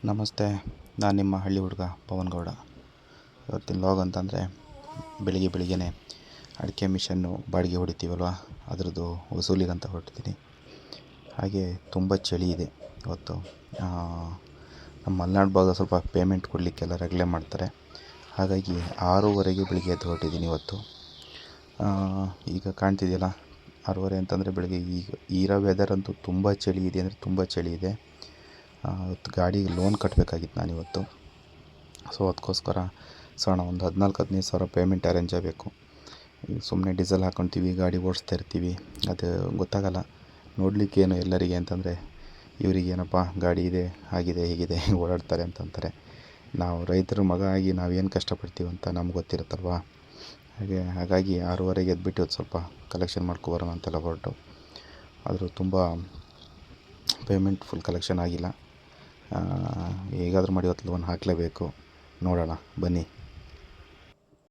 ನಮಸ್ತೆ. ನಾನು ನಿಮ್ಮ ಹಳ್ಳಿ ಹುಡುಗ ಪವನ್ಗೌಡ. ಇವತ್ತಿನ ಲಾಗ್ ಅಂತಂದರೆ ಬೆಳಿಗ್ಗೆನೇ ಅಡಿಕೆ ಮಿಷನ್ನು ಬಾಡಿಗೆ ಹೊಡಿತೀವಲ್ವ, ಅದರದ್ದು ವಸೂಲಿಗಂತ ಹೊರಟಿದ್ದೀನಿ. ಹಾಗೆ ತುಂಬ ಚಳಿ ಇದೆ ಇವತ್ತು. ನಮ್ಮ ಮಲೆನಾಡು ಭಾಗ ಸ್ವಲ್ಪ ಪೇಮೆಂಟ್ ಕೊಡಲಿಕ್ಕೆಲ್ಲ ರಗಳೆ ಮಾಡ್ತಾರೆ. ಹಾಗಾಗಿ 6:30ಗೆ ಬೆಳಿಗ್ಗೆ ಎದ್ದು ಹೊರಟಿದ್ದೀನಿ ಇವತ್ತು. ಈಗ ಕಾಣ್ತಿದೆಯಲ್ಲ 6:30 ಅಂತಂದರೆ ಬೆಳಿಗ್ಗೆ. ಈಗ ವೆದರ್ ಅಂತೂ ತುಂಬ ಚಳಿ ಇದೆ, ಅಂದರೆ ತುಂಬ ಚಳಿ ಇದೆ. ಇವತ್ತು ಗಾಡಿಗೆ ಲೋನ್ ಕಟ್ಟಬೇಕಾಗಿತ್ತು ನಾನಿವತ್ತು. ಸೊ ಅದಕ್ಕೋಸ್ಕರ ಒಂದು 14-15 ಸಾವಿರ ಪೇಮೆಂಟ್ ಅರೇಂಜ್ ಆಗಬೇಕು. ಈಗ ಸುಮ್ಮನೆ ಡೀಸೆಲ್ ಹಾಕ್ಕೊಳ್ತೀವಿ, ಗಾಡಿ ಓಡಿಸ್ತಾ ಇರ್ತೀವಿ, ಅದು ಗೊತ್ತಾಗಲ್ಲ ನೋಡಲಿಕ್ಕೇನು ಎಲ್ಲರಿಗೆ ಅಂತಂದರೆ ಇವರಿಗೇನಪ್ಪ ಗಾಡಿ ಇದೆ, ಆಗಿದೆ, ಹೀಗಿದೆ ಓಡಾಡ್ತಾರೆ ಅಂತಂತಾರೆ. ನಾವು ರೈತರ ಮಗ ಆಗಿ ನಾವೇನು ಕಷ್ಟಪಡ್ತೀವಂತ ನಮ್ಗೆ ಗೊತ್ತಿರುತ್ತಲ್ವ. ಹಾಗಾಗಿ 6:30ಗೆ ಎದ್ಬಿಟ್ಟು ಸ್ವಲ್ಪ ಕಲೆಕ್ಷನ್ ಮಾಡ್ಕೊಬರೋಣ ಅಂತೆಲ್ಲ ಹೊರಟು. ಆದರೂ ತುಂಬ ಪೇಮೆಂಟ್ ಫುಲ್ ಕಲೆಕ್ಷನ್ ಆಗಿಲ್ಲ. ಹೇಗಾದರೂ ಮಾಡಿ ಇವತ್ತು ಲೋನ್ ಹಾಕಲೇಬೇಕು. ನೋಡೋಣ ಬನ್ನಿ.